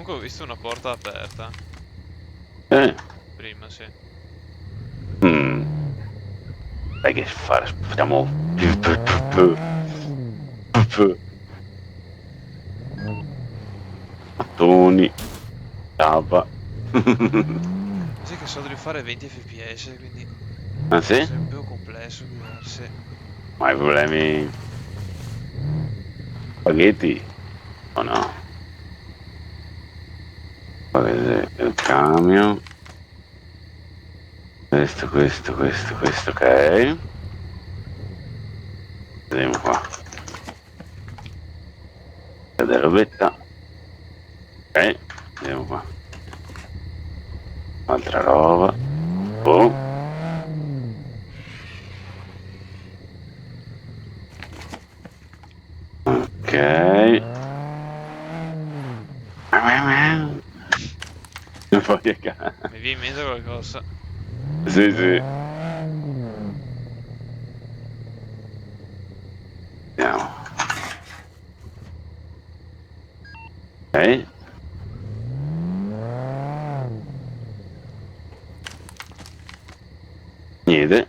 Comunque ho visto una porta aperta. Eh. Prima, sì. Sai che fare? Facciamo... Mattoni. Ciapa. Sì che so di fare 20 fps, quindi Ah sì? sarebbe un po' complesso guidarsi. Ma hai problemi... Spaghetti? O no? Il camion. Questo, ok. Vediamo qua. Vede robetta. Ok, vediamo qua. Altra roba. Oh. Ok. Non so che cazzo. Mi viene in mente qualcosa. Sì, sì. Vediamo. Ok. Niente.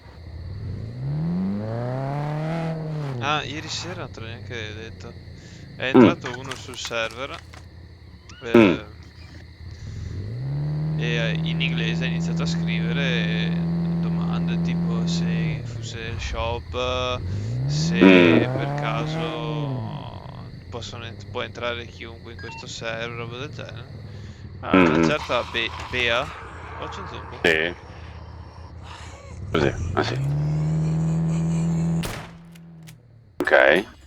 Ah, ieri sera non te l'ho neanche detto. È Mm. entrato uno sul server Mm. e in inglese ha iniziato a scrivere domande tipo se fosse il shop, se Mm. per caso può entrare chiunque in questo server, roba del genere. Ah, una Mm. certa Bea, faccio un zoom. Sì. Così. Ah sì. Ok.